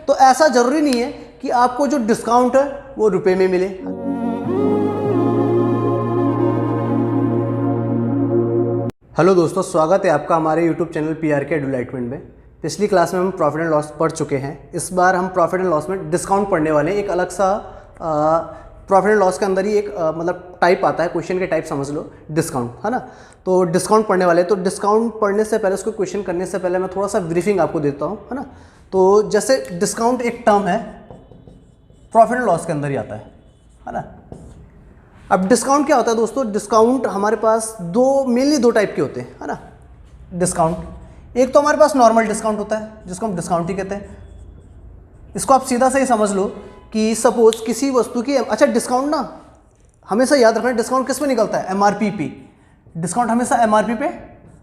तो ऐसा ज़रूरी नहीं है कि आपको जो डिस्काउंट है वो रुपए में मिले। हेलो दोस्तों, स्वागत है आपका हमारे YouTube चैनल PRK एडवर्टाइजमेंट में। पिछली क्लास में हम प्रॉफिट एंड लॉस पढ़ चुके हैं। इस बार हम प्रॉफिट एंड लॉस में डिस्काउंट पढ़ने वाले हैं। एक अलग सा प्रॉफिट एंड लॉस के अंदर ही एक मतलब टाइप आता है, क्वेश्चन के टाइप समझ लो, डिस्काउंट, है ना। तो डिस्काउंट पढ़ने वाले हैं। तो डिस्काउंट पढ़ने से पहले, उसको क्वेश्चन करने से पहले मैं थोड़ा सा ब्रीफिंग आपको देता हूँ, है ना। तो जैसे डिस्काउंट एक टर्म है, प्रॉफिट एंड लॉस के अंदर ही आता है ना। अब डिस्काउंट क्या होता है दोस्तों? डिस्काउंट हमारे पास मेनली दो टाइप के होते हैं, है ना। डिस्काउंट एक तो हमारे पास नॉर्मल डिस्काउंट होता है, जिसको हम डिस्काउंट ही कहते हैं। इसको आप सीधा से ही समझ लो कि सपोज किसी वस्तु की, अच्छा डिस्काउंट ना हमेशा याद रखना, डिस्काउंट किस पे निकलता है? MRP पे। डिस्काउंट हमेशा MRP पे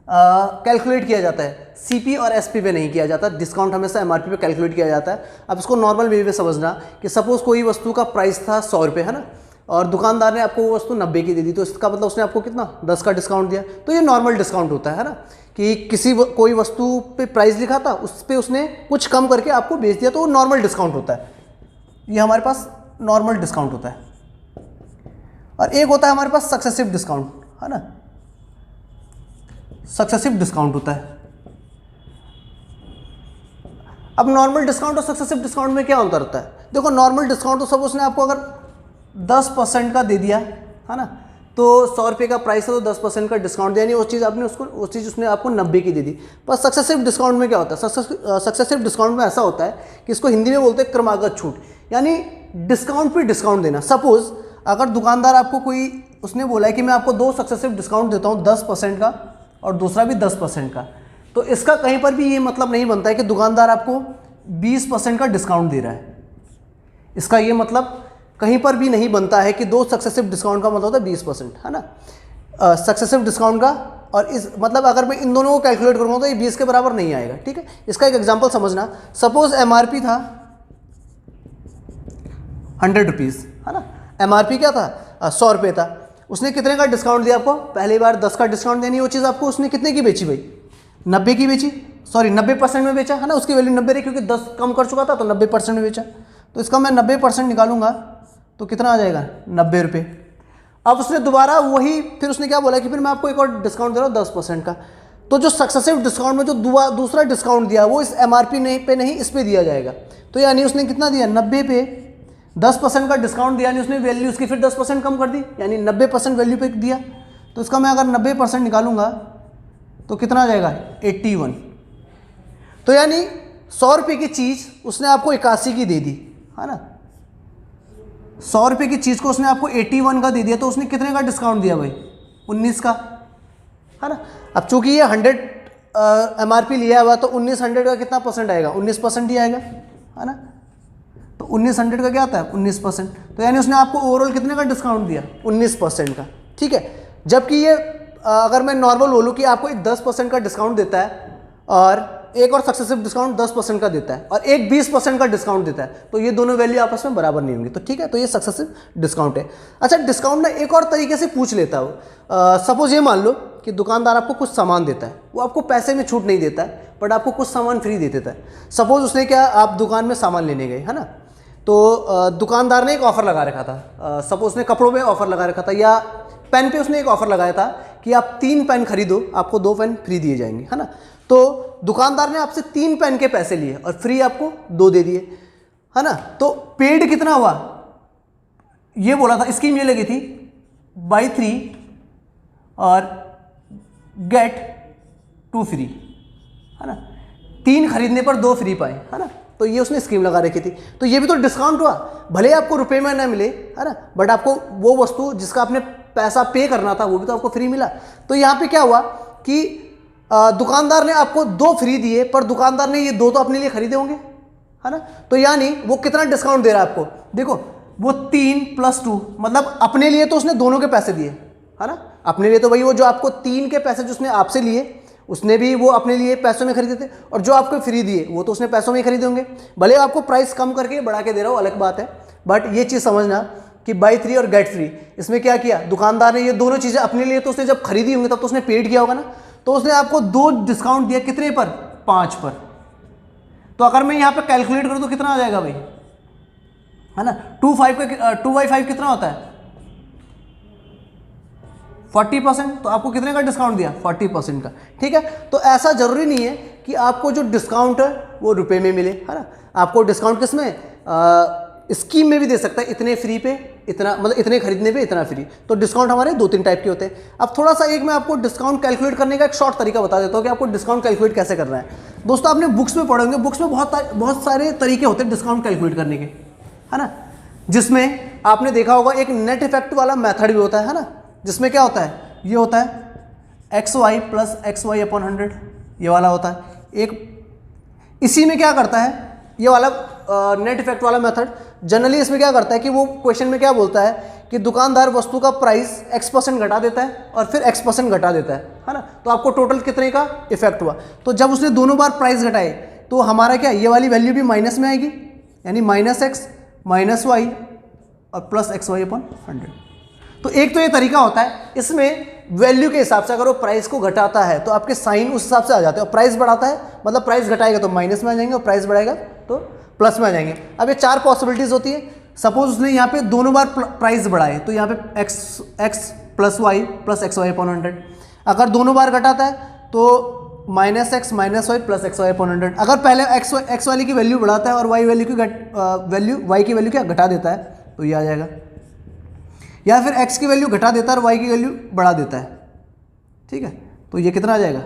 कैलकुलेट किया जाता है, CP और SP पे नहीं किया जाता। डिस्काउंट हमेशा MRP पे कैलकुलेट किया जाता है। अब इसको नॉर्मल वे में समझना कि सपोज कोई वस्तु का प्राइस था 100 रुपये, है ना, और दुकानदार ने आपको वो वस्तु 90 की दे दी, तो इसका मतलब उसने आपको कितना 10 का डिस्काउंट दिया। तो ये नॉर्मल डिस्काउंट होता है ना, कि कोई वस्तु पे प्राइस लिखा था, उस पर उसने कुछ कम करके आपको बेच दिया, तो वो नॉर्मल डिस्काउंट होता है। ये हमारे पास नॉर्मल डिस्काउंट होता है। और एक होता है हमारे पास सक्सेसिव डिस्काउंट, है ना। सक्सेसिव डिस्काउंट होता है। अब नॉर्मल डिस्काउंट और सक्सेसिव डिस्काउंट में क्या अंतर होता है? देखो, नॉर्मल डिस्काउंट तो सब उसने आपको अगर 10% का दे दिया, है ना, तो 100 रुपये का प्राइस है तो 10% का डिस्काउंट दिया, नहीं वो चीज़ उसने आपको 90 की दे दी। पर सक्सेसिव डिस्काउंट में क्या होता है? सक्सेसिव डिस्काउंट में ऐसा होता है कि इसको हिंदी में बोलते हैं क्रमागत छूट, यानी डिस्काउंट पे डिस्काउंट देना। सपोज अगर दुकानदार आपको उसने बोला है कि मैं आपको 2 सक्सेसिव डिस्काउंट देता हूँ, 10% का और दूसरा भी 10% का, तो इसका कहीं पर भी ये मतलब नहीं बनता है कि दुकानदार आपको 20% का डिस्काउंट दे रहा है। इसका ये मतलब कहीं पर भी नहीं बनता है कि 2 सक्सेसिव डिस्काउंट का मतलब होता है 20%, है ना। सक्सेसिव डिस्काउंट का और इस मतलब अगर मैं इन दोनों को कैलकुलेट करूँगा तो ये 20 के बराबर नहीं आएगा, ठीक है। इसका एक एग्जांपल समझना। सपोज MRP था 100 रुपीज़, है ना। MRP क्या था? 100 रुपये था। उसने कितने का डिस्काउंट दिया आपको? पहली बार 10 का डिस्काउंट देनी, वो चीज़ आपको उसने कितने की बेची भाई? 90 की बेची, सॉरी 90% में बेचा, है ना। उसकी वैल्यू 90 रही क्योंकि 10 कम कर चुका था, तो 90% में बेचा। तो इसका मैं 90% निकालूंगा तो कितना आ जाएगा? 90 रुपये। अब उसने दोबारा वही, फिर उसने क्या बोला कि फिर मैं आपको एक और डिस्काउंट दे रहा हूँ 10% का। तो जो सक्सेसिव डिस्काउंट में जो दूसरा डिस्काउंट दिया वो इस MRP पे नहीं, इस पे दिया जाएगा। तो यानी उसने कितना दिया? 90 पे 10% का डिस्काउंट दिया, यानी उसने वैल्यू उसकी फिर 10% कम कर दी, यानी 90% वैल्यू पे दिया। तो इसका मैं अगर 90% निकालूंगा तो कितना आ जाएगा? 81। तो यानी 100 रुपये की चीज़ उसने आपको 81 की दे दी, है ना। 100 रुपये की चीज़ को उसने आपको 81 का दे दिया, तो उसने कितने का डिस्काउंट दिया भाई? 19 का, है ना। अब चूंकि ये 100 MRP लिया हुआ, तो 1900 का कितना परसेंट आएगा? 19% ही आएगा, है ना। तो 1900 का क्या आता है? 19%। तो यानी उसने आपको ओवरऑल कितने का डिस्काउंट दिया? 19% का, ठीक है। जबकि ये अगर मैं नॉर्मल बोलूँ कि आपको एक 10% का डिस्काउंट देता है और एक और सक्सेसिव डिस्काउंट 10% का देता है और एक 20% का डिस्काउंट देता है, तो ये दोनों वैल्यू आपस में बराबर नहीं होंगी, तो ठीक है। तो ये सक्सेसिव डिस्काउंट है। अच्छा, डिस्काउंट ना एक और तरीके से पूछ लेता है वो। सपोज ये मान लो कि दुकानदार आपको कुछ सामान देता है, वो आपको पैसे में छूट नहीं देता है, बट आपको कुछ सामान फ्री दे देता है। सपोज उसने क्या, आप दुकान में सामान लेने गए, है ना, तो दुकानदार ने एक ऑफ़र लगा रखा था। सपोज उसने कपड़ों पे ऑफ़र लगा रखा था, या पेन पे उसने एक ऑफ़र लगाया था कि आप 3 पेन खरीदो, आपको 2 पेन फ्री दिए जाएंगे, है ना। तो दुकानदार ने आपसे 3 पेन के पैसे लिए और फ्री आपको 2 दे दिए, है ना। तो पेड कितना हुआ? ये बोला था, स्कीम ये लगी थी, बाई 3 और गेट 2 फ्री, है ना। 3 खरीदने पर 2 फ्री पाए, है ना। तो ये उसने स्कीम लगा रखी थी। तो ये भी तो डिस्काउंट हुआ, भले आपको रुपए में ना मिले, है ना, बट आपको वो वस्तु जिसका आपने पैसा पे करना था वो भी तो आपको फ्री मिला। तो यहाँ पे क्या हुआ कि दुकानदार ने आपको 2 फ्री दिए, पर दुकानदार ने ये 2 तो अपने लिए खरीदे होंगे, है ना। तो यानी वो कितना डिस्काउंट दे रहा है आपको? देखो, वो 3 + 2 मतलब अपने लिए तो उसने दोनों के पैसे दिए, है ना। अपने लिए तो भाई वो जो आपको 3 के पैसे जो उसने आपसे लिए, उसने भी वो अपने लिए पैसों में खरीदे थे, और जो आपको फ्री दिए वो तो उसने पैसों में ही खरीदे होंगे। भले आपको प्राइस कम करके बढ़ा के दे रहा हो, अलग बात है, बट ये चीज़ समझना कि बाई 3 और गेट फ्री, इसमें क्या किया दुकानदार ने? ये दोनों चीज़ें अपने लिए तो उसने जब खरीदी होंगी तब तो उसने पेड किया होगा ना। तो उसने आपको 2 डिस्काउंट दिया, कितने पर? 5 पर। तो अगर मैं यहाँ पे कैलकुलेट करूँ तो कितना आ जाएगा भाई, है ना। 2/5 कितना होता है 40%, तो आपको कितने का डिस्काउंट दिया 40% का, ठीक है। तो ऐसा जरूरी नहीं है कि आपको जो डिस्काउंट है वो रुपए में मिले, है ना। आपको डिस्काउंट किस में, स्कीम में भी दे सकता है, इतने फ्री पे इतना, मतलब इतने खरीदने पे इतना फ्री। तो डिस्काउंट हमारे 2-3 टाइप के होते हैं। अब थोड़ा सा एक मैं आपको डिस्काउंट कैलकुलेट करने का एक शॉर्ट तरीका बता देता हूँ कि आपको डिस्काउंट कैलकुलेट कैसे करना है। दोस्तों आपने बुक्स में पढ़े होंगे, बुक्स में बहुत सारे तरीके होते हैं डिस्काउंट कैलकुलेट करने के, है ना। जिसमें आपने देखा होगा एक नेट इफेक्ट वाला मेथड भी होता है ना, जिसमें क्या होता है, ये होता है XY प्लस XY/100, ये वाला होता है एक। इसी में क्या करता है ये वाला नेट इफेक्ट वाला मेथड, जनरली इसमें क्या करता है कि वो क्वेश्चन में क्या बोलता है कि दुकानदार वस्तु का प्राइस X% घटा देता है और फिर X% घटा देता है ना। तो आपको टोटल कितने का इफेक्ट हुआ। तो जब उसने दोनों बार प्राइस घटाए तो हमारा क्या, ये वाली वैल्यू भी माइनस में आएगी, यानी -X -Y और प्लस XY/100। तो एक तो ये तरीका होता है, इसमें वैल्यू के हिसाब से अगर वो प्राइस को घटाता है तो आपके साइन उस हिसाब से आ जाते हैं, और प्राइस बढ़ाता है मतलब प्राइस घटाएगा तो माइनस में आ जाएंगे और प्राइस बढ़ाएगा तो प्लस में आ जाएंगे। अब ये 4 पॉसिबिलिटीज होती है। सपोज उसने यहाँ पे दोनों बार प्राइस बढ़ाए तो यहाँ पे x plus Y plus XY/100। अगर दोनों बार घटाता है तो -X -Y प्लस XY/100। अगर पहले x वाली की वैल्यू बढ़ाता है और y वैल्यू की y की वैल्यू क्या घटा देता है तो ये आ जाएगा, या फिर x की वैल्यू घटा देता है और y की वैल्यू बढ़ा देता है, ठीक है। तो ये कितना आ जाएगा,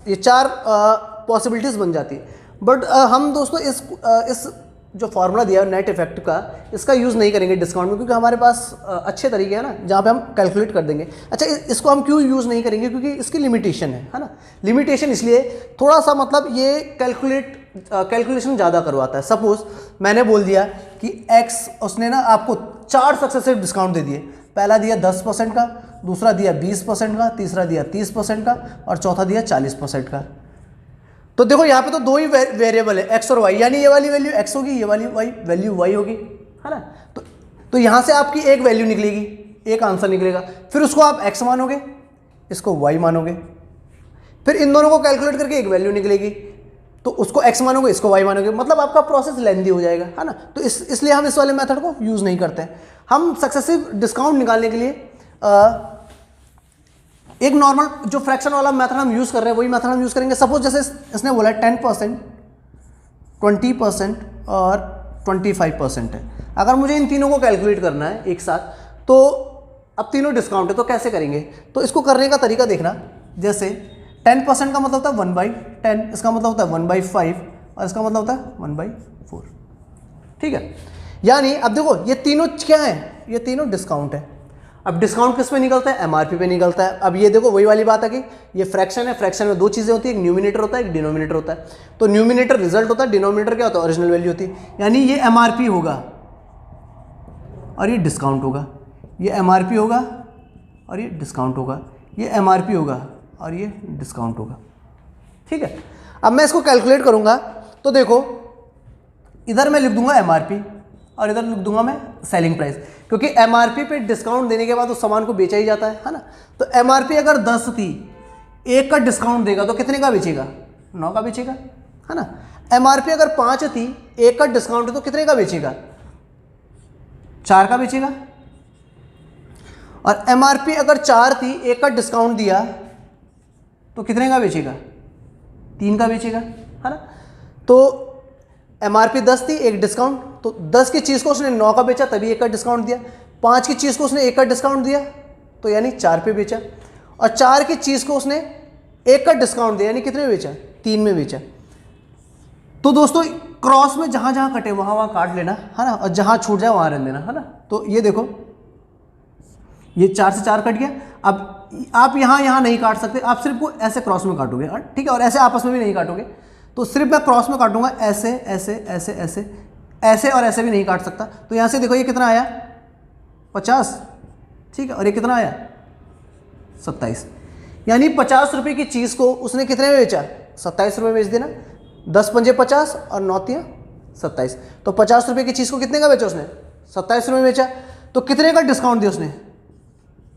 ये 4 पॉसिबिलिटीज़ बन जाती है। बट हम दोस्तों इस जो फार्मूला दिया है नेट इफेक्ट का, इसका यूज़ नहीं करेंगे डिस्काउंट में, क्योंकि हमारे पास अच्छे तरीके हैं ना जहाँ पे हम कैलकुलेट कर देंगे। अच्छा इसको हम क्यों यूज़ नहीं करेंगे, क्योंकि इसकी लिमिटेशन है ना। लिमिटेशन इसलिए थोड़ा सा, मतलब ये कैलकुलेशन ज़्यादा करवाता है। सपोज मैंने बोल दिया कि x, उसने ना आपको 4 सक्सेसिव डिस्काउंट दे दिए। पहला दिया 10% का, दूसरा दिया 20% का, तीसरा दिया 30% का और चौथा दिया 40% का। तो देखो यहाँ पे तो 2 ही वेरिएबल है, x और y, यानी ये वाली वैल्यू x होगी, ये वाली वैल्यू y होगी, है ना। तो यहाँ से आपकी एक वैल्यू निकलेगी, एक आंसर निकलेगा, फिर उसको आप x मानोगे, इसको y मानोगे, फिर इन दोनों को कैलकुलेट करके एक वैल्यू निकलेगी, तो उसको x मानोगे, इसको y मानोगे, मतलब आपका प्रोसेस लेंदी हो जाएगा, है ना। तो इसलिए हम इस वाले मेथड को यूज़ नहीं करते हैं। हम सक्सेसिव डिस्काउंट निकालने के लिए एक नॉर्मल जो फ्रैक्शन वाला मेथड हम यूज़ कर रहे हैं वही मेथड हम यूज़ करेंगे। सपोज जैसे इसने बोला 10%, 20% और 25% है। अगर मुझे इन तीनों को कैलकुलेट करना है एक साथ, तो अब तीनों डिस्काउंट है तो कैसे करेंगे। तो इसको करने का तरीका देखना, जैसे 10% का मतलब होता है 1/10, इसका मतलब होता है 1/5 और इसका मतलब होता है 1/4, ठीक है। यानी अब देखो ये तीनों क्या है, ये तीनों डिस्काउंट है। अब डिस्काउंट किस पे निकलता है, MRP पे निकलता है। अब ये देखो वही वाली बात है कि ये फ्रैक्शन है, फ्रैक्शन में 2 चीज़ें होती है, एक न्यूमिनेटर होता है, एक डिनोमिनेटर होता है। तो न्यूमिनेटर रिजल्ट होता है, डिनोमिनेटर क्या होता है, ओरिजिनल वैल्यू होती है। यानी ये MRP होगा और ये डिस्काउंट होगा, ये MRP होगा और ये डिस्काउंट होगा, ये MRP होगा और ये डिस्काउंट होगा, ठीक है। अब मैं इसको कैलकुलेट करूँगा तो देखो इधर मैं लिख दूंगा MRP और इधर लिख दूंगा मैं सेलिंग प्राइस, क्योंकि MRP पे डिस्काउंट देने के बाद उस सामान को बेचा ही जाता है ना। तो MRP अगर 10 थी, 1 का डिस्काउंट देगा तो कितने का बेचेगा, 9 का बेचेगा, है ना। MRP अगर 5 थी, 1 का डिस्काउंट तो कितने का बेचेगा, 4 का बेचेगा। और MRP अगर 4 थी, 1 का डिस्काउंट दिया तो कितने का बेचेगा, 3 का बेचेगा, है ना। तो MRP 10 थी, 1 डिस्काउंट, तो 10 की चीज़ को उसने 9 का बेचा तभी 1 का डिस्काउंट दिया। 5 की चीज़ को उसने 1 का डिस्काउंट दिया तो यानी 4 पे बेचा, और 4 की चीज़ को उसने 1 का डिस्काउंट दिया यानी कितने में बेचा, 3 में बेचा। तो दोस्तों क्रॉस में जहाँ जहाँ कटे वहाँ काट लेना, है ना, और जहाँ छूट जाए वहाँ रहने देना, है ना। तो ये देखो ये 4 से 4 कट गया। अब आप यहाँ नहीं काट सकते, आप सिर्फ को ऐसे क्रॉस में काटोगे, ठीक है, और ऐसे आपस में भी नहीं काटोगे। तो सिर्फ मैं क्रॉस में काटूंगा, ऐसे ऐसे ऐसे ऐसे ऐसे और ऐसे भी नहीं काट सकता। तो यहाँ से देखो ये कितना आया 50, ठीक है, और ये कितना आया 27, यानी 50 रुपये की चीज़ को उसने कितने में बेचा, 27 रुपये में बेच देना। 10 पंजे 50 और 9 तियां 27, तो 50 रुपये की चीज़ को कितने का बेचा उसने, 27 रुपये में बेचा। तो कितने का डिस्काउंट दिया उसने,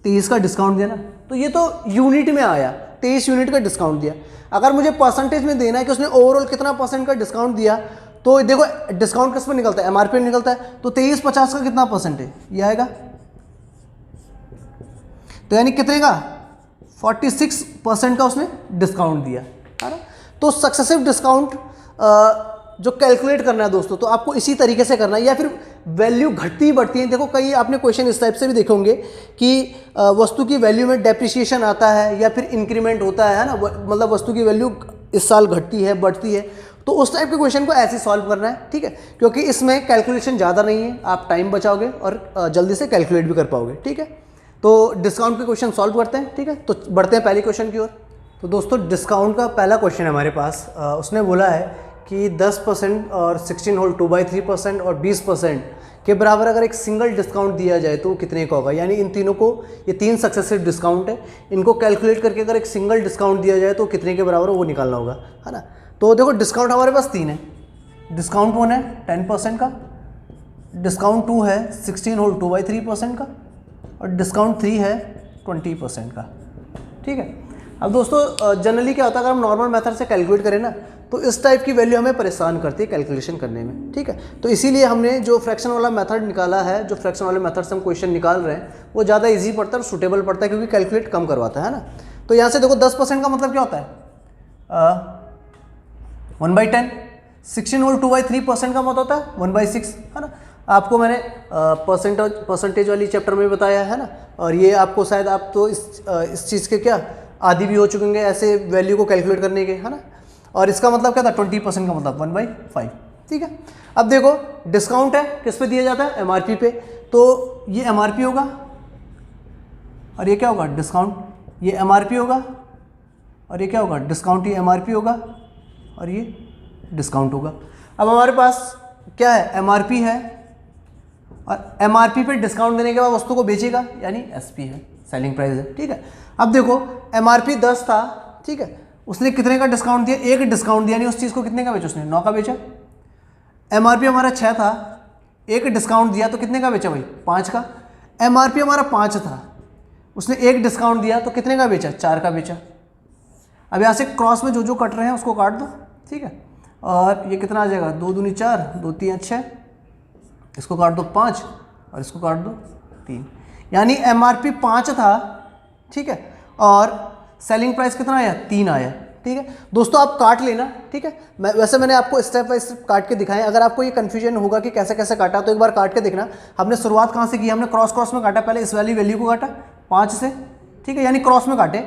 23 का डिस्काउंट दिया ना। तो ये तो यूनिट में आया, 23 यूनिट का डिस्काउंट दिया। अगर मुझे परसेंटेज में देना है कि उसने ओवरऑल कितना परसेंट का डिस्काउंट दिया, तो देखो डिस्काउंट किस पर निकलता है, एमआरपी निकलता है, तो 2350 का कितना परसेंट है, ये आएगा, तो यानी कितने का 46% का उसने डिस्काउंट दिया, है ना। तो सक्सेसिव डिस्काउंट जो कैलकुलेट करना है दोस्तों, तो आपको इसी तरीके से करना है, या फिर वैल्यू घटती बढ़ती है। देखो कई आपने क्वेश्चन इस टाइप से भी देखे होंगे कि वस्तु की वैल्यू में डेप्रिसिएशन आता है या फिर इंक्रीमेंट होता है ना, मतलब वस्तु की वैल्यू इस साल घटती है बढ़ती है, तो उस टाइप के क्वेश्चन को ऐसे सॉल्व करना है, ठीक है, क्योंकि इसमें कैलकुलेशन ज़्यादा नहीं है, आप टाइम बचाओगे और जल्दी से कैलकुलेट भी कर पाओगे, ठीक है। तो डिस्काउंट के क्वेश्चन सॉल्व करते हैं, ठीक है। तो बढ़ते हैं पहले क्वेश्चन की ओर। तो दोस्तों डिस्काउंट का पहला क्वेश्चन है हमारे पास, उसने बोला है कि 10% और 16 होल 2/3% और 20% के बराबर अगर एक सिंगल डिस्काउंट दिया जाए तो कितने का होगा। यानी इन तीनों को, ये 3 सक्सेसिव डिस्काउंट है, इनको कैलकुलेट करके अगर एक सिंगल डिस्काउंट दिया जाए तो कितने के बराबर वो निकालना होगा, है ना। तो देखो डिस्काउंट हमारे पास 3 है। डिस्काउंट 1 है 10% का, डिस्काउंट 2 है 16 होल 2/3% का, और डिस्काउंट 3 है 20% का, ठीक है। अब दोस्तों जनरली क्या होता है, अगर हम नॉर्मल मेथड से कैलकुलेट करें ना, तो इस टाइप की वैल्यू हमें परेशान करती है कैलकुलेशन करने में, ठीक है। तो इसीलिए हमने जो फ्रैक्शन वाला मेथड निकाला है, जो फ्रैक्शन वाले मेथड से हम क्वेश्चन निकाल रहे हैं, वो ज़्यादा इजी पड़ता है और सूटेबल पड़ता है, क्योंकि कैलकुलेट कम करवाता है ना। तो यहाँ से देखो 10% का मतलब क्या होता है 1/10, 16 होल 2/3% का मतलब होता है 1/6, है ना। आपको मैंने परसेंटेज वाली चैप्टर में बताया है ना, और ये आपको शायद आप तो इस चीज़ के क्या आदी भी हो चुके होंगे ऐसे वैल्यू को कैलकुलेट करने के, है ना। और इसका मतलब क्या था 20% का मतलब 1/5, ठीक है। अब देखो डिस्काउंट है, किस पे दिया जाता है, एमआरपी पे, तो ये एमआरपी होगा और ये क्या होगा डिस्काउंट, ये एमआरपी होगा और ये क्या होगा डिस्काउंट, ये एमआरपी होगा और ये डिस्काउंट होगा। अब हमारे पास क्या है, एमआरपी है और एमआरपी पे डिस्काउंट देने के बाद वस्तु को बेचेगा, यानी एसपी है, सेलिंग प्राइस है, ठीक है। अब देखो एमआरपी 10 था, ठीक है, उसने कितने का डिस्काउंट दिया, एक डिस्काउंट दिया, यानी उस चीज़ को कितने का बेचा उसने, 9 का बेचा। एमआरपी हमारा 6 था, एक डिस्काउंट दिया तो कितने का बेचा भाई, 5 का। एमआरपी हमारा 5 था, उसने एक डिस्काउंट दिया तो कितने का बेचा, 4 का बेचा। अब यहाँ से क्रॉस में जो जो कट रहे हैं उसको काट दो, ठीक है, और ये कितना आ जाएगा, 2 दूनी 4, 2 3 6, इसको काट दो 5 और इसको काट दो 3, यानी एमआरपी 5 था, ठीक है, और सेलिंग प्राइस कितना आया, 3 आया, ठीक है। दोस्तों आप काट लेना, ठीक है, मैंने आपको स्टेप बाय स्टेप काट के दिखाएं। अगर आपको ये कन्फ्यूजन होगा कि कैसे कैसे काटा, तो एक बार काट के देखना। हमने शुरुआत कहाँ से की, हमने क्रॉस क्रॉस में काटा, पहले इस वाली वैल्यू को काटा 5 से, ठीक है, यानी क्रॉस में काटे,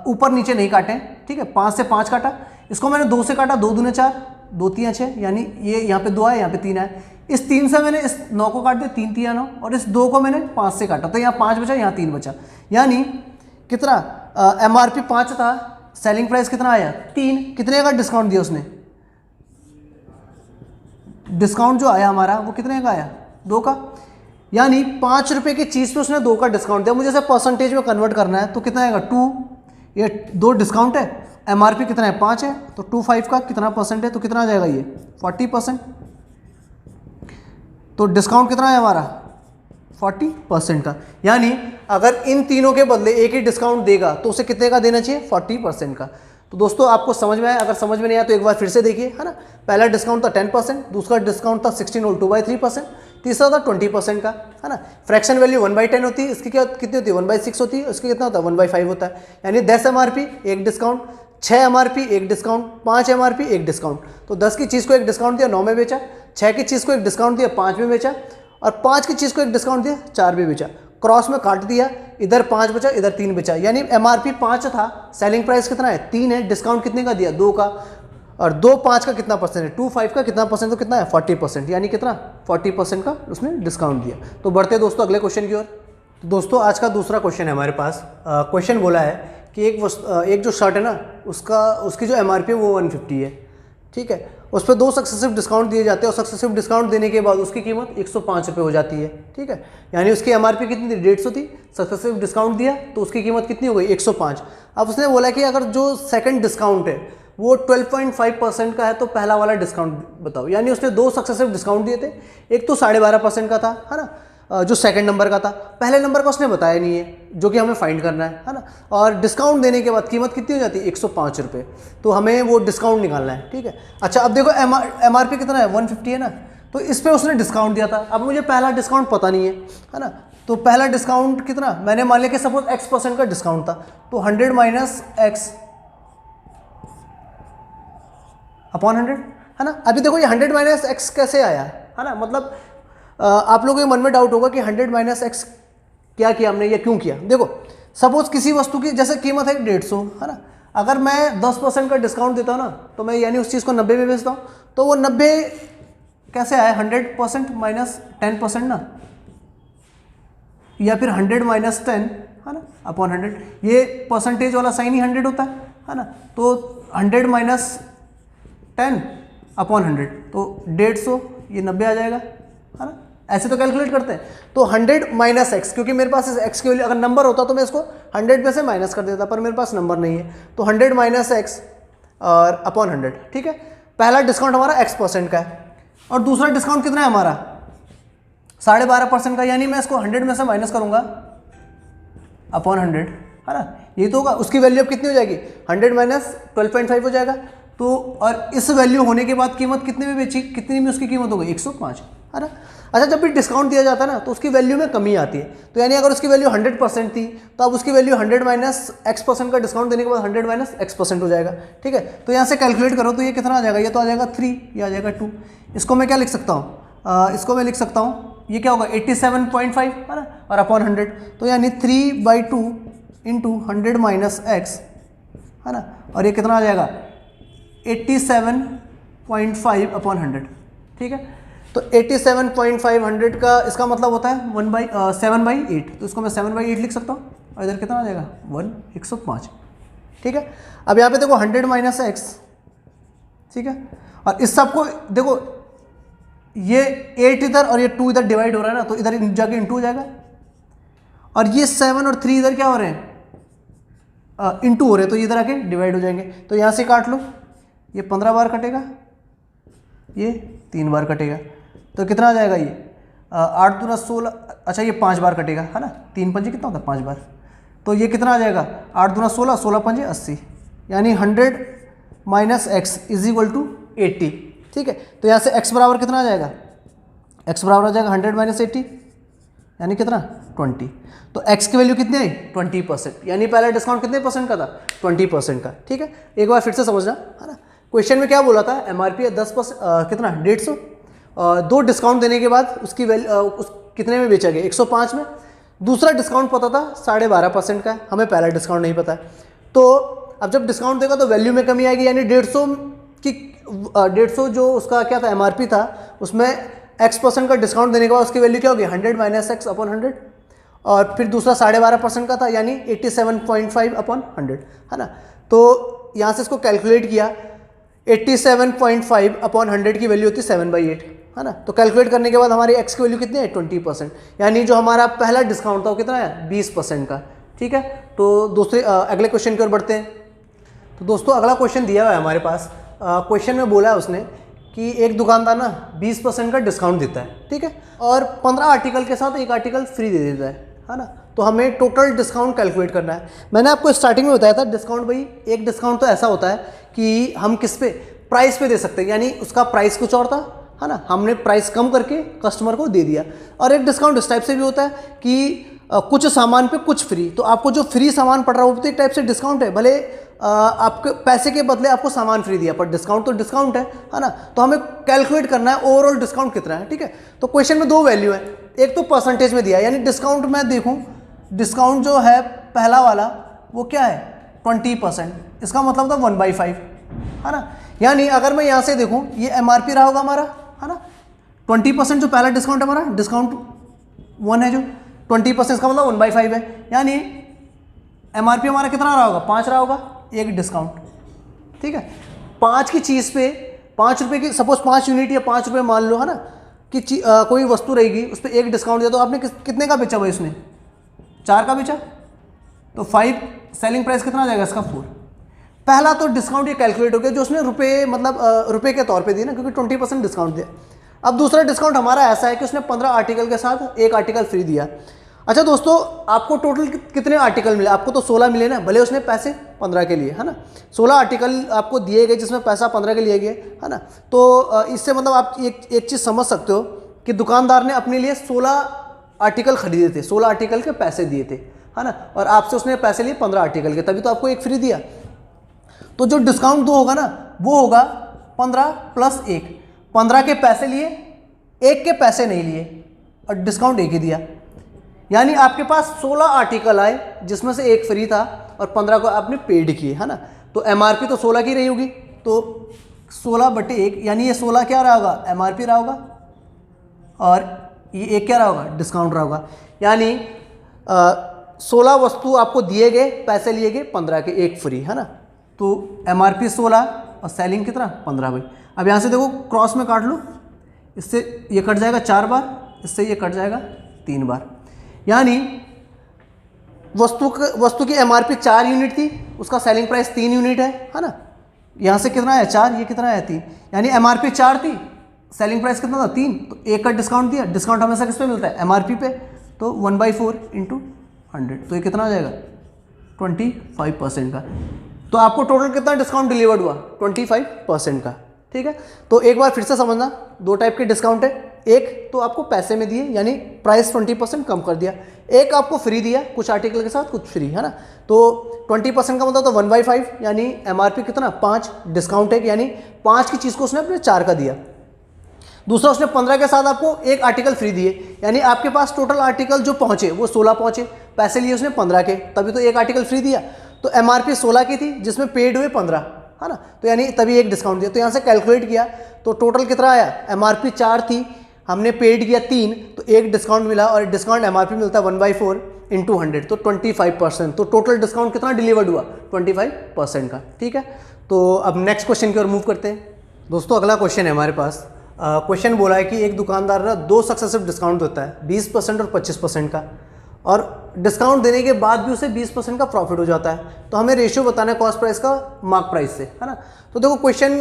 ऊपर नीचे नहीं काटे, ठीक है। 5 से 5 काटा, इसको मैंने 2 से काटा, 2 दूने 4, 2 3 6, यानी ये यहाँ पे 2 आए, यहाँ पे 3 आए। इस 3 से मैंने इस 9 को काट दिया, 3 3 9, और इस 2 को मैंने 5 से काटा, तो यहाँ 5 बचा, यहाँ 3 बचा, यानी कितना एमआरपी 5 था, सेलिंग प्राइस कितना आया 3, कितने का डिस्काउंट दिया उसने, डिस्काउंट जो आया हमारा वो कितने का आया, 2 का, यानी 5 रुपए की चीज़ पे उसने 2 का डिस्काउंट दिया। मुझे इसे परसेंटेज में कन्वर्ट करना है, तो कितना आएगा 2, ये 2 डिस्काउंट है, एमआरपी कितना है 5 है, तो 25 का कितना परसेंट है, तो कितना आ जाएगा ये 40%, तो डिस्काउंट कितना है हमारा 40% का। यानी अगर इन तीनों के बदले एक ही डिस्काउंट देगा तो उसे कितने का देना चाहिए, 40% का। तो दोस्तों आपको समझ में आया, अगर समझ में नहीं आया तो एक बार फिर से देखिए, है ना। पहला डिस्काउंट था 10%, दूसरा डिस्काउंट था 16 और 2/3%, तीसरा था 20% का, है ना। फ्रैक्शन वैल्यू 1/10 होती है, इसकी क्या कितनी होती है 1/6 होती है, उसकी कितना होता है 1/5 होता है। यानी 10 एमआरपी एक डिस्काउंट, 6 एमआरपी एक डिस्काउंट, 5 एमआरपी एक डिस्काउंट। तो 10 की चीज़ को एक डिस्काउंट दिया 9 में बेचा, 6 की चीज़ को एक डिस्काउंट दिया 5 में बेचा, और 5 की चीज़ को एक डिस्काउंट दिया 4 में बेचा। क्रॉस में काट दिया, इधर 5 बचा इधर 3 बचा, यानी एमआरपी 5 था, सेलिंग प्राइस कितना है 3 है, डिस्काउंट कितने का दिया 2 का, और 2 5 का कितना परसेंट है 25 का कितना परसेंट, तो कितना है 40%, यानी कितना 40% का उसने डिस्काउंट दिया। तो बढ़ते दोस्तों अगले क्वेश्चन की ओर। तो दोस्तों आज का दूसरा क्वेश्चन है हमारे पास। क्वेश्चन बोला है कि एक जो शर्ट है ना उसकी जो एमआरपी है वो 150 है, ठीक है, उस पर 2 सक्सेसिव डिस्काउंट दिए जाते हैं और सक्सेसिव डिस्काउंट देने के बाद उसकी कीमत 105 रुपये हो जाती है, ठीक है। यानी उसकी एमआरपी कितनी थी 150 थी, सक्सेसिव डिस्काउंट दिया तो उसकी कीमत कितनी हो गई 105। अब उसने बोला कि अगर जो सेकंड डिस्काउंट है वो 12.5% का है तो पहला वाला डिस्काउंट बताओ। यानी उसने 2 सक्सेसिव डिस्काउंट दिए थे, एक तो 12.5% का था, है ना, जो सेकंड नंबर का था, पहले नंबर का उसने बताया नहीं है, जो कि हमें फाइंड करना है ना। और डिस्काउंट देने के बाद कीमत कितनी हो जाती है 105 रुपये, तो हमें वो डिस्काउंट निकालना है, ठीक है। अच्छा अब देखो MRP कितना है 150 है ना, तो इस पर उसने डिस्काउंट दिया था। अब मुझे पहला डिस्काउंट पता नहीं है ना, तो पहला डिस्काउंट कितना, मैंने मान लिया कि सपोज X% का डिस्काउंट था, तो 100 माइनस X अपॉन 100 है ना। अभी देखो ये 100 माइनस X कैसे आया है ना, मतलब आप लोगों के मन में डाउट होगा कि 100 माइनस X क्या किया हमने या क्यों किया। देखो सपोज किसी वस्तु की जैसे कीमत है 150 है ना, अगर मैं 10% का डिस्काउंट देता हूँ ना, तो मैं यानी उस चीज़ को 90 में बेचता हूँ, तो वो 90 कैसे आया 100% माइनस 10% ना, या फिर 100 माइनस 10 है ना अपॉन 100, ये परसेंटेज वाला साइन ही 100 होता है ना, तो 100 माइनस 10 अपॉन 100, तो 150, ये 90 आ जाएगा है ना। ऐसे तो कैलकुलेट करते हैं, तो 100 माइनस एक्स, क्योंकि मेरे पास इस एक्स की वैल्यू अगर नंबर होता तो मैं इसको 100 में से माइनस कर देता, पर मेरे पास नंबर नहीं है, तो 100 माइनस एक्स और अपॉन 100, ठीक है। पहला डिस्काउंट हमारा X% का है, और दूसरा डिस्काउंट कितना है हमारा 12.5% का, यानी मैं इसको 100 में से माइनस करूंगा अपॉन 100 है ना, ये तो होगा। उसकी वैल्यू अब कितनी हो जाएगी 100 माइनस 12.5 हो जाएगा, तो और इस वैल्यू होने के बाद कीमत कितने में बेची, कितनी में उसकी कीमत हो गई 105 है ना। अच्छा जब भी डिस्काउंट दिया जाता है ना, तो उसकी वैल्यू में कमी आती है, तो यानी अगर उसकी वैल्यू 100% थी, तो अब उसकी वैल्यू 100 माइनस X% का डिस्काउंट देने के बाद 100 माइनस X% हो जाएगा, ठीक है। तो यहाँ से कैलकुलेट करो तो ये कितना आ जाएगा, ये तो आ जाएगा 3, ये आ जाएगा 2। इसको मैं क्या लिख सकता हूँ, इसको मैं लिख सकता हूँ, ये क्या होगा 87.5 है ना, और अपॉन 100, तो यानी 3/2 इंटू 100 माइनस X है ना, और ये कितना आ जाएगा 87.5 अपॉन 100, ठीक है। तो 87.5 100 का इसका मतलब होता है 7/8, तो इसको मैं 7/8 लिख सकता हूँ, और इधर कितना आ जाएगा 105, ठीक है। अब यहाँ पे देखो 100 माइनस एक्स, ठीक है, और इस सब को देखो ये 8 इधर और ये 2 इधर डिवाइड हो रहा है ना, तो इधर जाके इंटू हो जाएगा, और ये 7 और 3 इधर क्या हो रहे हैं इंटू हो रहे हैं, तो ये इधर आके डिवाइड हो जाएंगे, तो यहाँ से काट लो, ये 15 बार कटेगा, ये 3 बार कटेगा, तो कितना आ जाएगा ये 8 दूना 16, अच्छा ये 5 बार कटेगा है ना, 3 पंजे कितना होता है 5 बार, तो ये कितना आ जाएगा 8 दूना 16, 16 पंजे 80, यानी 100 minus x is equal to 80, ठीक है। तो यहाँ से x बराबर कितना आ जाएगा, x बराबर आ जाएगा 100 माइनस 80, यानी कितना 20, तो x की वैल्यू कितनी आई 20%, यानी पहला डिस्काउंट कितने परसेंट का था 20% का, ठीक है। एक बार फिर से समझना है ना, क्वेश्चन में क्या बोला था MRP 10% कितना 150, दो डिस्काउंट देने के बाद उसकी वैल्यू उस कितने में बेचा गया 105 में, दूसरा डिस्काउंट पता था 12.5% का, हमें पहला डिस्काउंट नहीं पता है, तो अब जब डिस्काउंट देगा तो वैल्यू में कमी आएगी, यानी 150 जो उसका क्या था MRP था, उसमें X% का डिस्काउंट देने के बाद उसकी वैल्यू क्या होगी 100 माइनस एक्स अपॉन 100, और फिर दूसरा 12.5% का था, यानी 87.5 अपॉन 100 है ना। तो यहाँ से इसको कैलकुलेट किया, 87.5 अपॉन 100 की वैल्यू होती है 7/8 है ना, तो कैलकुलेट करने के बाद हमारी x की वैल्यू कितनी है 20%, यानी जो हमारा पहला डिस्काउंट था वो कितना है 20% का, ठीक है। तो दूसरे अगले क्वेश्चन की ओर बढ़ते हैं। तो दोस्तों अगला क्वेश्चन दिया हुआ है हमारे पास, क्वेश्चन में बोला है उसने कि एक दुकानदार ना 20% का डिस्काउंट देता है, ठीक है, और 15 आर्टिकल के साथ एक आर्टिकल फ्री दे देता है ना, तो हमें टोटल डिस्काउंट कैलकुलेट करना है। मैंने आपको स्टार्टिंग में बताया था डिस्काउंट भाई, एक डिस्काउंट तो ऐसा होता है कि हम किस पे प्राइस पे दे सकते हैं, यानी उसका प्राइस कुछ और था है ना, हमने प्राइस कम करके कस्टमर को दे दिया, और एक डिस्काउंट इस टाइप से भी होता है कि कुछ सामान पे कुछ फ्री, तो आपको जो फ्री सामान पड़ रहा है वो तो एक टाइप से डिस्काउंट है, भले आपके पैसे के बदले आपको सामान फ्री दिया, पर डिस्काउंट तो डिस्काउंट है ना। तो हमें कैलकुलेट करना है ओवरऑल डिस्काउंट कितना है, ठीक है। तो क्वेश्चन में दो वैल्यू है, एक तो परसेंटेज में दिया है, यानी डिस्काउंट मैं देखूँ, डिस्काउंट जो है पहला वाला वो क्या है 20%, इसका मतलब था 1/5 है ना, यानी अगर मैं यहाँ से देखूँ ये MRP रहा होगा हमारा है ना, 20% जो पहला डिस्काउंट है हमारा, डिस्काउंट 1 है जो 20%, इसका मतलब 1/5 है, यानी MRP हमारा कितना रहा होगा 5 रहा होगा, एक डिस्काउंट, ठीक है। 5 की चीज़ पे 5 रुपये की, सपोज 5 यूनिट या 5 रुपये मान लो है ना, कि कोई वस्तु रहेगी उस पर एक डिस्काउंट दिया, तो आपने कितने का बेचा भाई, उसने 4 का बेचा, तो 5 सेलिंग प्राइस कितना आ जाएगा इसका 4। पहला तो डिस्काउंट ये कैलकुलेट हो गया जो उसने रुपये मतलब रुपये के तौर पे दिए ना, क्योंकि 20% डिस्काउंट दिया। अब दूसरा डिस्काउंट हमारा ऐसा है कि उसने 15 आर्टिकल के साथ एक आर्टिकल फ्री दिया। अच्छा दोस्तों, आपको टोटल कितने आर्टिकल मिले? आपको तो 16 मिले ना, भले उसने पैसे 15 के लिए, है ना। 16 आर्टिकल आपको दिए गए जिसमें पैसा 15 के लिए गए, है ना। तो इससे मतलब आप एक चीज़ समझ सकते हो कि दुकानदार ने अपने लिए 16 आर्टिकल खरीदे थे, 16 आर्टिकल के पैसे दिए थे, है ना, और आपसे उसने पैसे लिए 15 आर्टिकल के, तभी तो आपको एक फ्री दिया। तो जो डिस्काउंट 2 होगा ना, वो होगा 15 प्लस 1। 15 के पैसे लिए, 1 के पैसे नहीं लिए, और डिस्काउंट 1 ही दिया। यानी आपके पास 16 आर्टिकल आए जिसमें से 1 फ्री था और 15 को आपने पेड किए, है ना। तो एमआरपी तो 16 की रही होगी, तो 16/1, यानी ये 16 क्या रहा होगा? एमआरपी रहा होगा, और ये 1 क्या रहा होगा? डिस्काउंट रहा होगा। यानी 16 वस्तु आपको दिए गए, पैसे लिए गए 15 के, 1 फ्री, है ना। तो एमआरपी 16 और सेलिंग कितना? 15 भाई। अब यहाँ से देखो क्रॉस में काट लो, इससे ये कट जाएगा 4 बार, इससे ये कट जाएगा 3 बार। यानी वस्तु की एमआरपी 4 यूनिट थी, उसका सेलिंग प्राइस 3 यूनिट है ना। यहाँ से कितना है? 4, ये कितना है? 3। यानी एमआरपी 4 थी, सेलिंग प्राइस कितना था? 3। तो 1 का डिस्काउंट दिया। डिस्काउंट हमेशा किस पे मिलता है? एमआरपी पे। तो 1/4 इंटू 100, तो ये कितना हो जाएगा? 25% का। तो आपको टोटल कितना डिस्काउंट डिलीवर्ड हुआ? 25% का, ठीक है। तो एक बार फिर से समझना, 2 टाइप के डिस्काउंट है। एक तो आपको पैसे में दिए, यानी प्राइस 20% कम कर दिया। एक आपको फ्री दिया, कुछ आर्टिकल के साथ कुछ फ्री, है ना। तो 20% का मतलब तो 1/5, यानी एमआरपी कितना? 5, डिस्काउंट है यानी 5 की चीज़ को उसने अपने 4 का दिया। दूसरा, उसने 15 के साथ आपको एक आर्टिकल फ्री दिए, यानी आपके पास टोटल आर्टिकल जो पहुंचे वो 16 पहुंचे, पैसे लिए उसने 15 के, तभी तो एक आर्टिकल फ्री दिया। तो एमआरपी 16 की थी जिसमें पेड हुए 15, है ना। तो यानी तभी एक डिस्काउंट दिया। तो यहाँ से कैलकुलेट किया तो टोटल कितना आया? एमआरपी 4 थी, हमने पेड किया 3, तो एक डिस्काउंट मिला, और डिस्काउंट एमआरपी मिलता है 1/4 इंटू 100, तो 25%। तो टोटल डिस्काउंट कितना डिलीवर्ड हुआ? 25% का, ठीक है। तो अब नेक्स्ट क्वेश्चन की ओर मूव करते हैं। दोस्तों अगला क्वेश्चन है हमारे पास। क्वेश्चन बोला है कि एक दुकानदार ना 2 सक्सेसिव डिस्काउंट देता है, 20% और 25% का, और डिस्काउंट देने के बाद भी उसे 20% का प्रॉफिट हो जाता है। तो हमें रेशियो बताना है कॉस्ट प्राइस का मार्क प्राइस से, है ना। तो देखो क्वेश्चन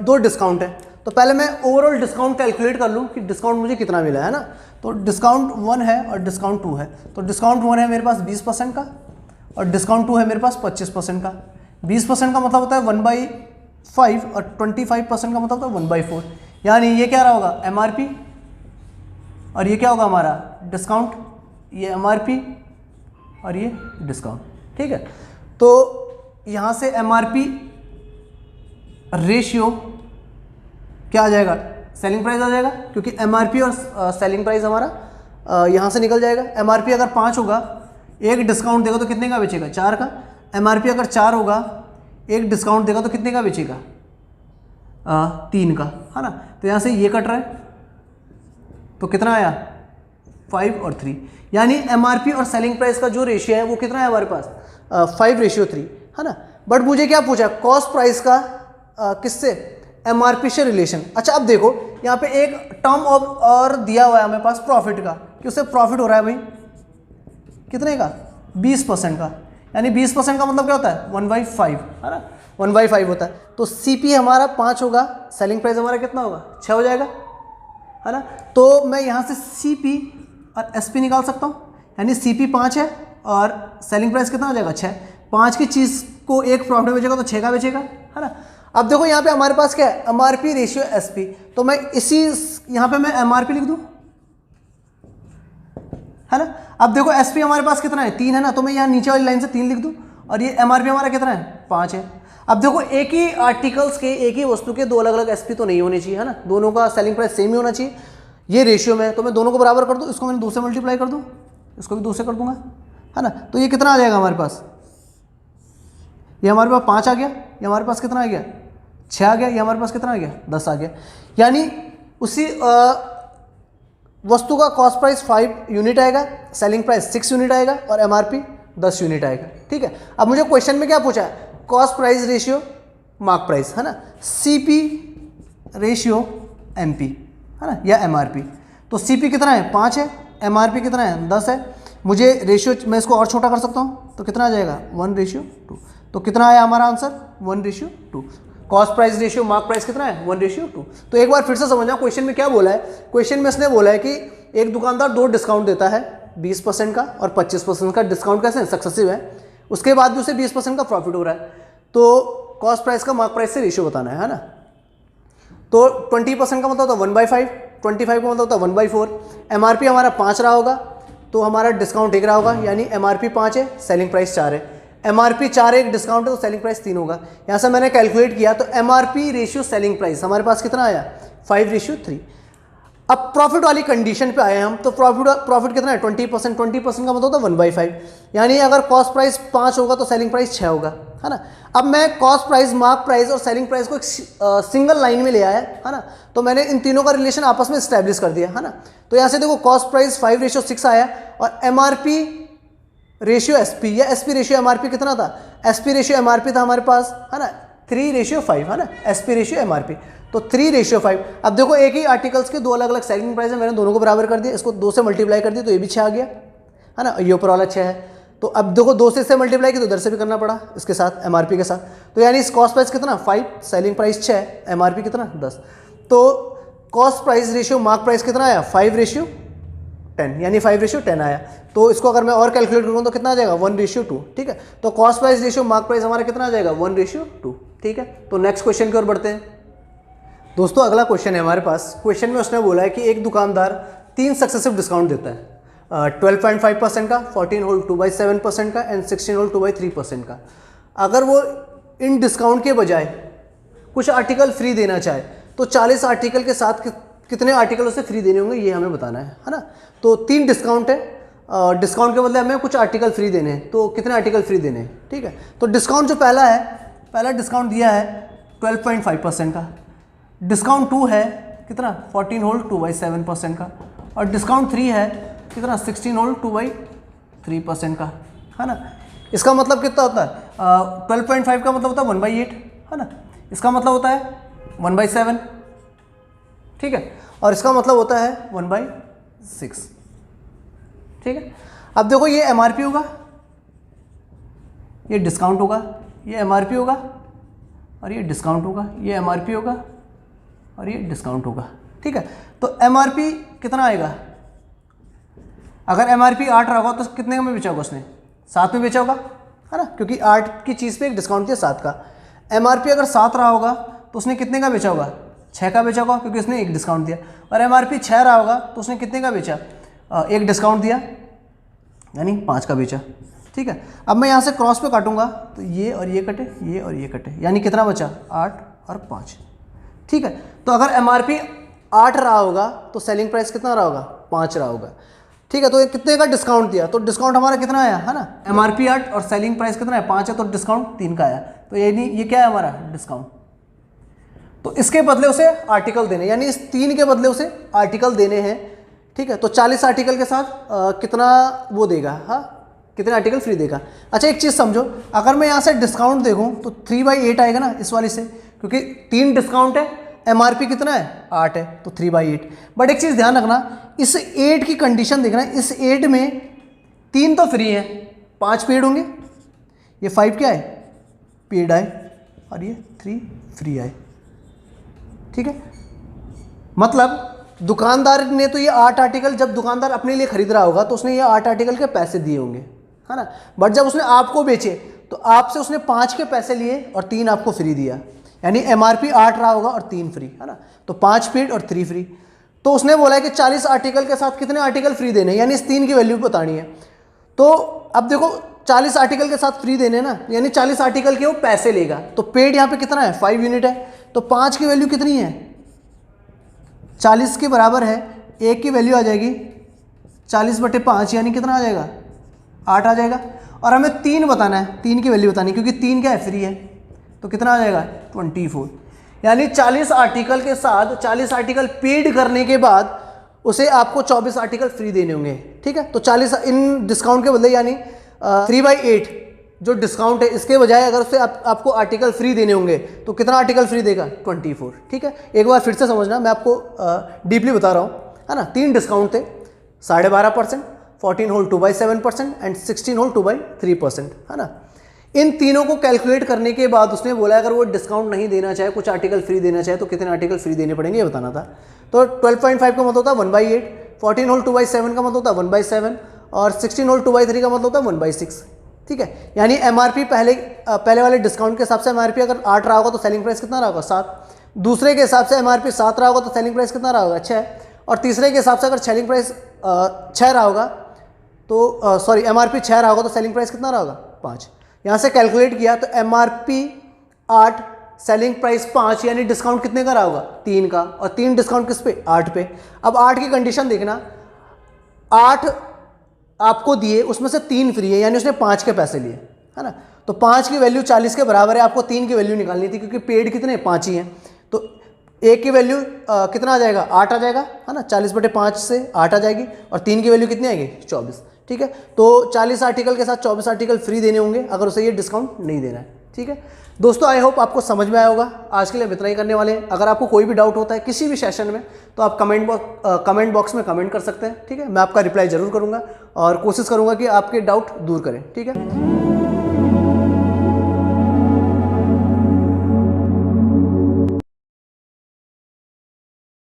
2 डिस्काउंट है, तो पहले मैं ओवरऑल डिस्काउंट कैलकुलेट कर लूँ कि डिस्काउंट मुझे कितना मिला है ना। तो डिस्काउंट 1 है और डिस्काउंट 2 है। तो डिस्काउंट 1 है मेरे पास 20% का, और डिस्काउंट 2 है मेरे पास 25% का। 20% का मतलब होता है 1/5, और 25% का मतलब होता है 1/4। यानी ये क्या रहा होगा? एमआरपी, और ये क्या होगा हमारा? डिस्काउंट। ये एमआरपी और ये डिस्काउंट, ठीक है। तो यहाँ से एमआरपी रेशियो क्या आ जाएगा? सेलिंग प्राइस आ जाएगा, क्योंकि एमआरपी और सेलिंग प्राइस हमारा यहाँ से निकल जाएगा। एमआरपी अगर 5 होगा, एक डिस्काउंट देगा तो कितने का बेचेगा? 4 का। एमआरपी अगर 4 होगा, एक डिस्काउंट देगा तो कितने का बेचेगा? 3 का, है ना। तो यहाँ से ये कट रहा है, तो कितना आया? 5 और 3। यानी एमआरपी और सेलिंग प्राइस का जो रेशियो है वो कितना है हमारे पास? 5:3, है ना। बट मुझे क्या पूछा? कॉस्ट प्राइस का किससे? एमआरपी से रिलेशन। अच्छा अब देखो यहाँ पे एक टर्म और दिया हुआ है हमें पास प्रॉफिट का, कि उससे प्रॉफिट हो रहा है भाई कितने का? 20% का। यानी 20% का मतलब क्या होता है? 1/5, है ना। 1/5 होता है। तो सीपी हमारा 5 होगा, सेलिंग प्राइस हमारा कितना होगा? 6 हो जाएगा, है ना। तो मैं यहाँ से सीपी और एसपी निकाल सकता हूँ। यानी सीपी 5 है और सेलिंग प्राइस कितना हो जाएगा? 6। 5 की चीज़ को एक प्रॉफिट बेचेगा तो 6 का बेचेगा, है ना। अब देखो यहाँ पे हमारे पास क्या है? MRP ratio SP. तो मैं इसी यहाँ पे मैं एमआरपी लिख दूँ, है ना। अब देखो एसपी हमारे पास कितना है? 3 है ना। तो मैं यहाँ नीचे वाली लाइन से 3 लिख दूँ, और ये एमआरपी हमारा कितना है? 5 है। अब देखो एक ही आर्टिकल्स के, एक ही वस्तु के 2 अलग अलग एसपी तो नहीं होने चाहिए, है ना। दोनों का सेलिंग प्राइस सेम ही होना चाहिए ये रेशियो में। तो मैं दोनों को बराबर कर दूँ, इसको मैंने 2 से मल्टीप्लाई कर दूँ, इसको भी 2 से कर दूंगा, है ना। तो ये कितना आ जाएगा हमारे पास? ये हमारे पास 5 आ गया, ये हमारे पास कितना आ गया? 6 आ गया, ये हमारे पास कितना आ गया? 10 आ गया। यानी उसी वस्तु का कॉस्ट प्राइस 5 यूनिट आएगा, सेलिंग प्राइस 6 यूनिट आएगा, और एमआरपी 10 यूनिट आएगा, ठीक है। अब मुझे क्वेश्चन में क्या पूछा है? Cost price ratio mark price, है ना। सीपी रेशियो एमपी, है ना, या एमआरपी। तो सीपी कितना है? 5 है, एमआरपी कितना है? 10 है। मुझे रेशियो मैं इसको और छोटा कर सकता हूँ, तो कितना आ जाएगा? 1:2। तो कितना आया हमारा answer? 1:2। Cost price ratio mark price कितना है 1:2। तो एक बार फिर से समझना क्वेश्चन में क्या बोला है। क्वेश्चन में इसने बोला है कि एक दुकानदार 2 डिस्काउंट देता है, 20% का और 25% का डिस्काउंट कैसे सक्सेसिव है, उसके बाद भी उसे 20% का प्रॉफिट हो रहा है। तो कॉस्ट प्राइस का मार्क प्राइस से रेशियो बताना है ना। तो 20% का मतलब होता है 1/5, 25 का मतलब होता है 1/4। MRP हमारा 5 रहा होगा तो हमारा डिस्काउंट 1 रहा होगा, यानी MRP 5 है, सेलिंग प्राइस 4 है। MRP 4 है, एक डिस्काउंट है तो सेलिंग प्राइस 3 होगा। यहाँ से मैंने कैलकुलेट किया तो MRP रेशियो सेलिंग प्राइस हमारे पास कितना आया 5:3। अब प्रॉफिट वाली कंडीशन पे आए हम, तो प्रॉफिट कितना है 20%। 20% का मतलब होता है 1/5, यानी अगर कॉस्ट प्राइस 5 होगा तो सेलिंग प्राइस 6 होगा, है ना। अब मैं कॉस्ट प्राइस, मार्क प्राइस और सेलिंग प्राइस को एक सिंगल लाइन में ले आया, है ना। तो मैंने इन तीनों का रिलेशन आपस में स्टैब्लिश कर दिया, है ना। तो यहाँ से देखो कॉस्ट प्राइस 5:6 आया और MRP रेशियो SP या SP रेशियो MRP कितना था, SP रेशियो MRP था हमारे पास, है ना 3:5, है ना। SP रेशियो MRP तो 3:5। अब देखो एक ही आर्टिकल्स के 2 अलग अलग सेलिंग प्राइस है, मैंने दोनों को बराबर कर दिया, इसको 2 से मल्टीप्लाई कर दिया तो ये भी 6 आ गया, है ना। ये ऊपर वाला 6 है। तो अब देखो 2 से मल्टीप्लाई किया तो उधर से भी करना पड़ा इसके साथ, MRP के साथ। तो यानी इस कॉस्ट प्राइस कितना 5, सेलिंग प्राइस 6, MRP कितना 10। तो cost price ratio mark price कितना आया 5:10, यानी 5:10 आया। तो इसको अगर मैं और कैलकुलेट करूँ तो कितना आ जाएगा 1:2, ठीक है। तो cost price ratio mark price हमारा कितना आ जाएगा 1:2, ठीक है। तो नेक्स्ट क्वेश्चन की ओर बढ़ते हैं दोस्तों। अगला क्वेश्चन है हमारे पास। क्वेश्चन में उसने बोला है कि एक दुकानदार 3 सक्सेसिव डिस्काउंट देता है, 12.5% का, 14 होल 2/7% का एंड 16 होल 2/3% का। अगर वो इन डिस्काउंट के बजाय कुछ आर्टिकल फ्री देना चाहे तो 40 आर्टिकल के साथ कितने आर्टिकल उसे फ्री देने होंगे, ये हमें बताना है ना। तो 3 डिस्काउंट है, डिस्काउंट के बदले हमें कुछ आर्टिकल फ्री देने हैं, तो कितने आर्टिकल फ्री देने हैं, ठीक है। तो डिस्काउंट जो पहला डिस्काउंट दिया है 12.5% का, डिस्काउंट 2 है कितना 14 होल 2/7% का, और डिस्काउंट 3 है कितना 16 होल 2/3% का, है ना। इसका मतलब कितना होता है 12.5 का मतलब होता है 1/8, है ना। इसका मतलब होता है 1/7, ठीक है, और इसका मतलब होता है 1/6, ठीक है। अब देखो ये MRP होगा, ये डिस्काउंट होगा, ये MRP होगा और ये डिस्काउंट होगा, ये MRP होगा और ये डिस्काउंट होगा, ठीक है। तो MRP कितना आएगा, अगर MRP 8 रहा होगा तो कितने में बेचा होगा उसने 7 में बेचा होगा, है ना, क्योंकि 8 की चीज़ पे एक डिस्काउंट दिया 7 का। MRP अगर 7 रहा होगा तो उसने कितने का बेचा होगा 6 का बेचा होगा, क्योंकि उसने एक डिस्काउंट दिया। और MRP 6 रहा होगा तो उसने कितने का बेचा, एक डिस्काउंट दिया यानी 5 का बेचा, ठीक है। अब मैं यहाँ से क्रॉस पे काटूंगा तो ये और ये कटे, ये और ये कटे, यानी कितना बचा 8 और 5, ठीक है। तो अगर MRP 8 रहा होगा तो सेलिंग प्राइस कितना रहा होगा 5 रहा होगा, ठीक है। तो ये कितने का डिस्काउंट दिया, तो डिस्काउंट हमारा कितना आया, है ना। MRP 8 और सेलिंग प्राइस कितना है 5 है, तो डिस्काउंट 3 का आया। तो ये क्या है हमारा डिस्काउंट। तो इसके बदले उसे आर्टिकल देने, यानी इस 3 के बदले उसे आर्टिकल देने हैं, ठीक है। तो 40 आर्टिकल के साथ कितना वो देगा, हाँ कितने आर्टिकल फ्री देगा। अच्छा एक चीज़ समझो, अगर मैं यहाँ से डिस्काउंट देखूँ तो 3/8 आएगा ना इस वाली से, क्योंकि 3 डिस्काउंट है, MRP कितना है 8 है, तो 3/8। बट एक चीज़ ध्यान रखना, इस 8 की कंडीशन देखना, इस 8 में 3 तो फ्री है, 5 पेड होंगे, ये 5 क्या है पेड आए और ये 3 फ्री आए, ठीक है। मतलब दुकानदार ने तो ये 8 आर्टिकल, जब दुकानदार अपने लिए खरीद रहा होगा तो उसने ये 8 आर्टिकल के पैसे दिए होंगे, है ना। बट जब उसने आपको बेचे तो आपसे उसने 5 के पैसे लिए और 3 आपको फ्री दिया, यानी MRP 8 रहा होगा और 3 फ्री, है ना। तो 5 पेड और 3 फ्री। तो उसने बोला है कि 40 आर्टिकल के साथ कितने आर्टिकल फ्री देने, यानी इस 3 की वैल्यू बतानी है। तो अब देखो 40 आर्टिकल के साथ फ्री देने ना, यानी 40 आर्टिकल के वो पैसे लेगा। तो पेड यहाँ पे कितना है 5 यूनिट है, तो 5 की वैल्यू कितनी है 40 के बराबर है, 1 की वैल्यू आ जाएगी 40/5, यानी कितना आ जाएगा 8 आ जाएगा। और हमें 3 बताना है, 3 की वैल्यू बतानी है, क्योंकि 3 क्या है फ्री है, तो कितना आ जाएगा 24, यानी 40 आर्टिकल के साथ 40 आर्टिकल पेड करने के बाद उसे आपको 24 आर्टिकल फ्री देने होंगे, ठीक है। तो 40 इन डिस्काउंट के बदले, यानी 3/8 जो डिस्काउंट है इसके बजाय अगर उससे आपको आर्टिकल फ्री देने होंगे तो कितना आर्टिकल फ्री देगा 24, ठीक है। एक बार फिर से समझना, मैं आपको डीपली बता रहा हूँ, है ना। 3 डिस्काउंट थे 12.5%, 14 होल 2/7% एंड 16 होल 2/3%, है ना। इन तीनों को कैलकुलेट करने के बाद उसने बोला अगर वो डिस्काउंट नहीं देना चाहे, कुछ आर्टिकल फ्री देना चाहे तो कितने आर्टिकल फ्री देने पड़ेंगे ये बताना था। तो 12.5 का मतलब होता है 1/8, 14 होल 2/7 का मतलब होता है 1/7 और 16 होल 2/3 का मतलब होता है 1/6। ठीक है, यानी एमआरपी पहले वाले डिस्काउंट के हिसाब से एमआरपी अगर 8 रहा होगा तो सेलिंग प्राइस कितना रहा होगा 7, दूसरे के हिसाब से एमआरपी 7 रहा होगा तो सेलिंग प्राइस कितना रहा होगा 6, और तीसरे के हिसाब से अगर सेलिंग प्राइस 6 रहा होगा तो सॉरी एमआरपी 6 रहा होगा तो सेलिंग प्राइस कितना रहा होगा 5। यहाँ से कैलकुलेट किया तो एमआरपी 8 सेलिंग प्राइस 5 यानी डिस्काउंट कितने का रहा होगा 3 का, और 3 डिस्काउंट किस पे 8 पे। अब 8 की कंडीशन देखना, 8 आपको दिए उसमें से 3 फ्री है यानी उसने 5 के पैसे लिए, है ना। तो 5 की वैल्यू 40 के बराबर है, आपको 3 की वैल्यू निकालनी थी क्योंकि पेड कितने 5 ही हैं। तो 1 की वैल्यू कितना आ जाएगा 8 आ जाएगा, है ना, 40/5 से 8 आ जाएगी, और 3 की वैल्यू कितनी आएगी 24। ठीक है, तो 40 आर्टिकल के साथ 24 आर्टिकल फ्री देने होंगे अगर उसे ये डिस्काउंट नहीं देना है। ठीक है दोस्तों, आई होप आपको समझ में आया होगा। आज के लिए हम इतना ही करने वाले हैं। अगर आपको कोई भी डाउट होता है किसी भी सेशन में तो आप कमेंट बॉक्स में कमेंट कर सकते हैं। ठीक है, मैं आपका रिप्लाई जरूर करूंगा और कोशिश करूंगा कि आपके डाउट दूर करें। ठीक है।